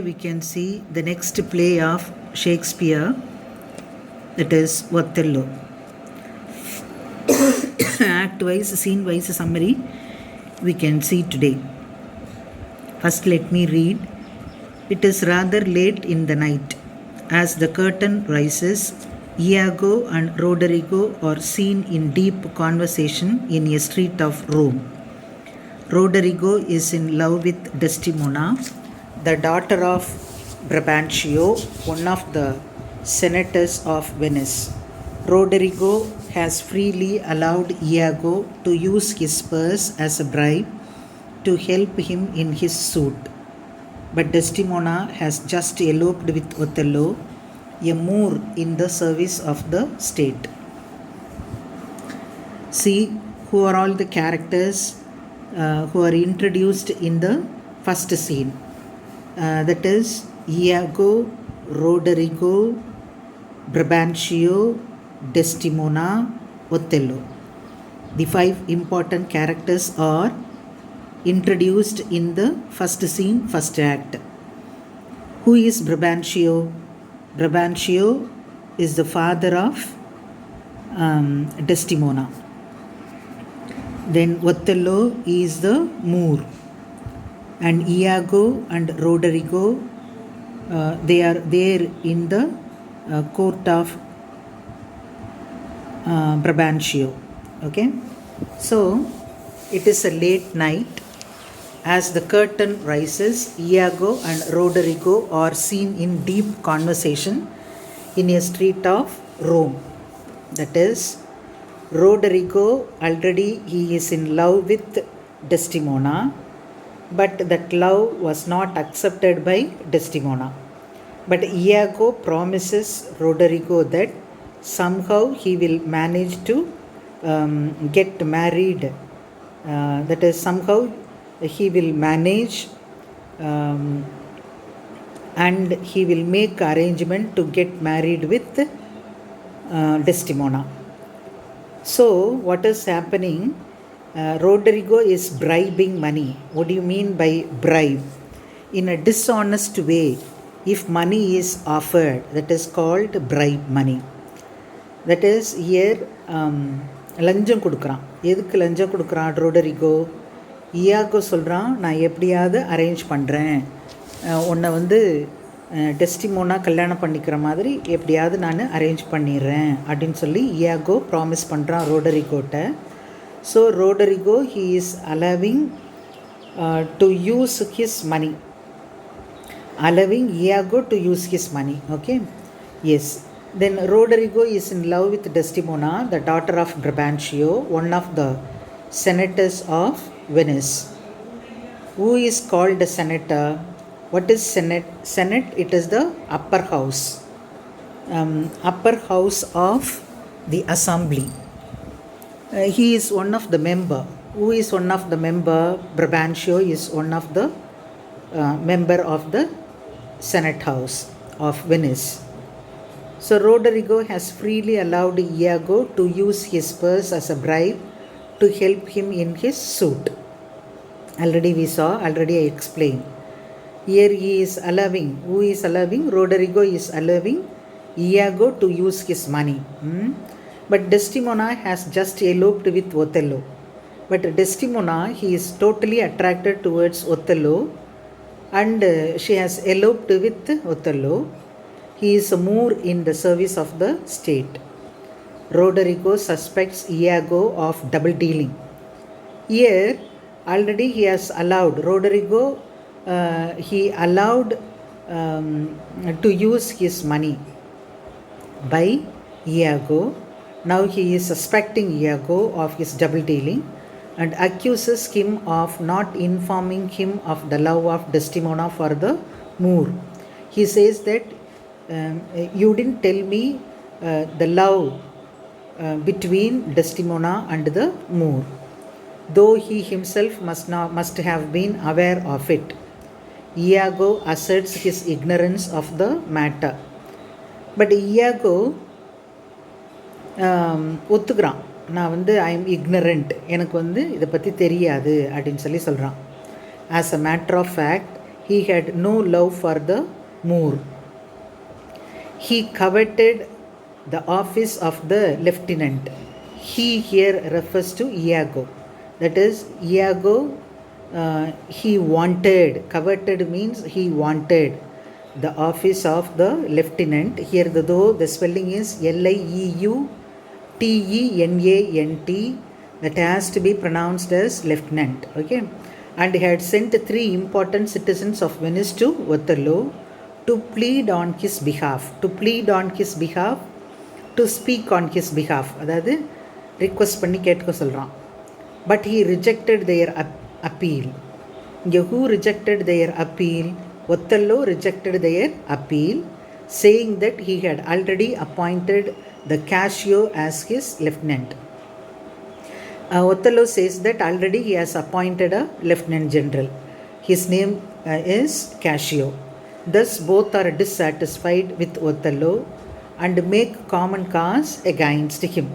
We can see the next play of Shakespeare, that is Othello. Act wise, scene wise summary we can see today. First, let me read. It is rather late in the night. As the curtain rises, Iago and Roderigo are seen in deep conversation in a street of Rome. Roderigo is in love with Desdemona, the daughter of Brabantio, one of the senators of Venice. Roderigo has freely allowed Iago to use his purse as a bribe to help him in his suit. But Desdemona has just eloped with Othello, a Moor in the service of the state. See who are all the characters who are introduced in the first scene. That is Iago, Roderigo, Brabantio, Desdemona, Othello. The 5 important characters are introduced in the first scene, first act. Who is Brabantio? Brabantio is the father of Desdemona. Then Othello is the Moor. And Iago and Roderigo, they are there in the court of Brabantio. Okay, so it is a late night. As the curtain rises, Iago and Roderigo are seen in deep conversation in a street of Rome. That is, Roderigo already he is in love with Desdemona, but that love was not accepted by Desdemona. But Iago promises Roderigo that somehow he will manage to get married. That is, somehow he will manage and he will make arrangement to get married with Desdemona. So what is happening? Roderigo is bribing money. What do you mean by bribe? In a dishonest way, if money is offered, that is called bribe money. That is here லஞ்சம் கொடுக்குறான். எதுக்கு லஞ்சம் கொடுக்குறான் ரோடரிகோ? Iago சொல்கிறான், நான் எப்படியாவது arrange பண்ணுறேன், உன்னை டெஸ்டிமோனா கல்யாணம் பண்ணிக்கிற மாதிரி எப்படியாவது நான் அரேஞ்ச் பண்ணிடுறேன் அப்படின்னு சொல்லி இயாகோ ப்ராமிஸ் பண்ணுறான் ரோடரிகோட்ட. So Roderigo, he is allowing to use his money, allowing Iago to use his money. Okay, yes. Then Roderigo is in love with Desdemona, the daughter of Brabantio, one of the senators of Venice. Who is called a senator? What is Senate? Senate, it is the upper house, upper house of the assembly. He is one of the member. Who is one of the member? Brabantio is one of the member of the Senate House of Venice. So Roderigo has freely allowed Iago to use his purse as a bribe to help him in his suit. Already we saw, already I explained. Here he is allowing. Who is allowing? Roderigo is allowing Iago to use his money. But Desdemona has just eloped with Othello. But Desdemona, he is totally attracted towards Othello and she has eloped with Othello. He is a Moor in the service of the state. Roderigo suspects Iago of double dealing. Here, already he has allowed, Roderigo, he allowed to use his money by Iago. Now he is suspecting Iago of his double dealing and accuses him of not informing him of the love of Desdemona for the Moor. He says that you didn't tell me the love between Desdemona and the Moor, though he himself must have been aware of it. Iago asserts his ignorance of the matter. But Iago ஒத்துக்கிறான், நான் I am ignorant, எனக்கு இதை பற்றி தெரியாது அப்படின்னு சொல்கிறான். As a matter of fact, he had no love for the Moor. He coveted the office of the lieutenant. He here refers to Iago. That is, Iago, he wanted, coveted means he wanted the office of the lieutenant. Here, though the spelling is Lieutenant, that has to be pronounced as lieutenant. Okay, and he had sent 3 important citizens of Venice to Othello to plead on his behalf. To plead on his behalf, to speak on his behalf, அதாவது request பண்ணி கேட்க சொல்கிறான். But he rejected their appeal. இங்கே who rejected their appeal? Othello rejected their appeal, saying that he had already appointed the Cassio as his lieutenant. Othello says that already he has appointed a lieutenant general. His name is Cassio. Thus both are dissatisfied with Othello and make common cause against him.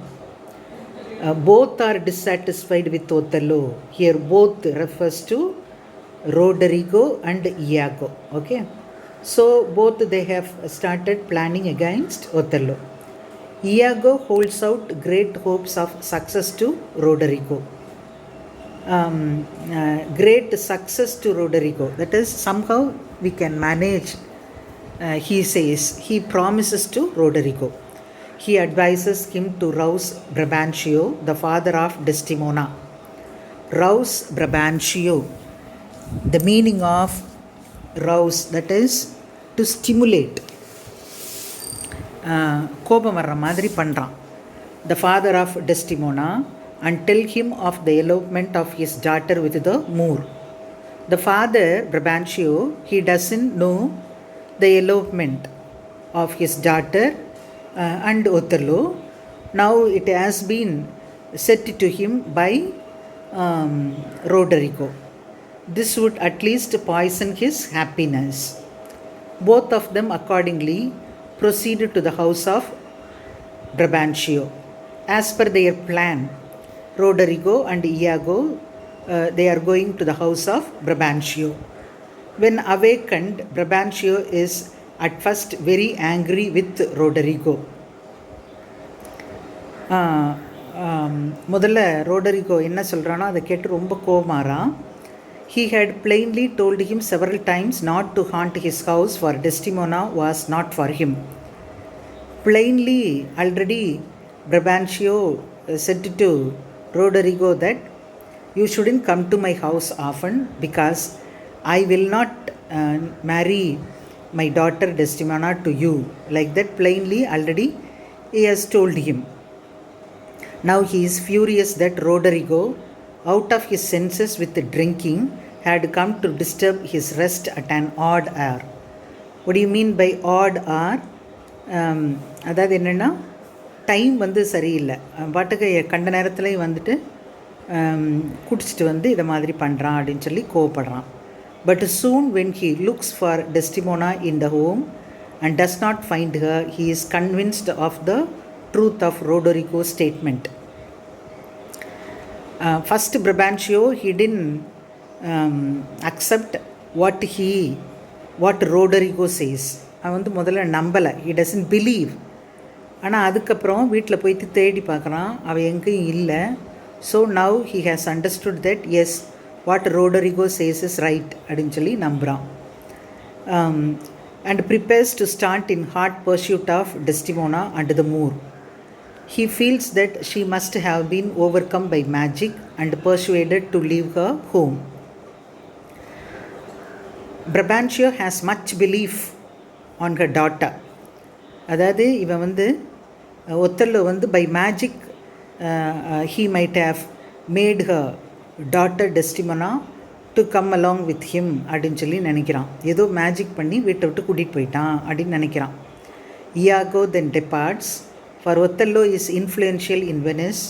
Both are dissatisfied with Othello. Here both refers to Roderigo and Iago. Okay, so both they have started planning against Othello. Iago holds out great hopes of success to Roderigo. Great success to Roderigo. That is, somehow we can manage, he says. He promises to Roderigo. He advises him to rouse Brabantio, the father of Desdemona. Rouse Brabantio. The meaning of rouse, that is to stimulate. கோபம் வர்ற மாதிரி பண்ணுறான். The father of Desdemona, and tell him of the elopement of his daughter with the Moor. The father, Brabantio, he doesn't know the elopement of his daughter and Othello. Now it has been said to him by Roderigo. This would at least poison his happiness. Both of them accordingly proceeded to the house of Brabantio. As per their plan, Roderigo and Iago, they are going to the house of Brabantio. When awakened, Brabantio is at first very angry with Roderigo. முதல்ல ரோடரிகோ என்ன சொல்கிறானோ அதை கேட்டு ரொம்ப கோபமாறான். He had plainly told him several times not to haunt his house, for Desdemona was not for him. Plainly, already Brabantio said to Roderigo that you shouldn't come to my house often, because I will not marry my daughter Desdemona to you. Like that, plainly already he has told him. Now he is furious that Roderigo, out of his senses with drinking, had come to disturb his rest at an odd hour. What do you mean by odd hour? அதாவது என்னென்னா, time வந்து சரியில்லை, பாட்டுக்கு கண்ட நேரத்துலேயும் வந்துட்டு குடிச்சிட்டு வந்து இதை மாதிரி பண்ணுறான் அப்படின்னு சொல்லி கோவப்படுறான். But soon when he looks for Desdemona in the home and does not find her, he is convinced of the truth of Roderigo's statement. First, Brabantio, he didn't accept what Roderigo says. அவன் வந்து முதல்ல நம்பலை, he doesn't believe. ஆனால் அதுக்கப்புறம் வீட்டில் போயிட்டு தேடி பார்க்குறான், அவன் எங்கேயும் இல்லை. So now he has understood that yes, what Roderigo says is right அப்படின்னு சொல்லி நம்புகிறான். And prepares to start in hot pursuit of Desdemona and the Moor. He feels that she must have been overcome by magic and persuaded to leave her home. Brabantio has much belief on her daughter. அதாவது இவன் வந்து ஒத்தல்லோ வந்து by magic he might have made her daughter Desdemona to come along with him அப்படின்னு சொல்லி நினைக்கிறான். ஏதோ magic பண்ணி வீட்டை விட்டு கூட்டிகிட்டு போயிட்டான் அப்படின்னு நினைக்கிறான். Iago then departs, for Othello is influential in Venice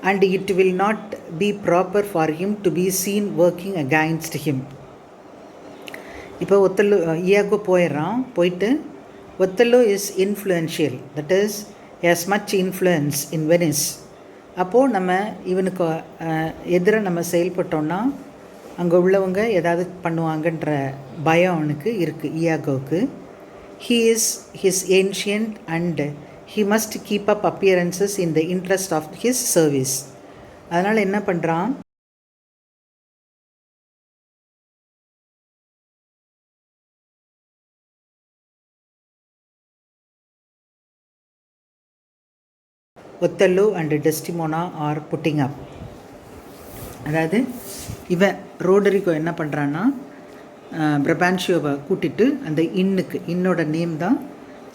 and it will not be proper for him to be seen working against him. இப்போ ஒத்தல்லோ Iago போயிடுறான். போயிட்டு Othello is influential, that is he has much influence in Venice. அப்போது நம்ம இவனுக்கு எதிராக நம்ம செயல்பட்டோன்னா அங்கே உள்ளவங்க ஏதாவது பண்ணுவாங்கன்ற பயம் அவனுக்கு இருக்குது இயாகோவுக்கு. He is his ancient and he must keep up appearances in the interest of his service. அதனால் என்ன பண்ணுறான், Othello and Desdemona are putting up. அதாவது இவன் ரோடரிகோ என்ன பண்ணுறான்னா, பிரபான்ஷியோவை கூட்டிகிட்டு அந்த இன்னோட நேம் தான்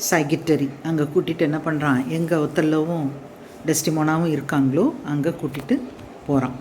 சைகிட்டரி, அங்கே கூட்டிகிட்டு என்ன பண்ணுறான், எங்கே ஒத்தல்லோவும் டெஸ்டிமோனாவும் இருக்காங்களோ அங்கே கூட்டிகிட்டு போகிறான்.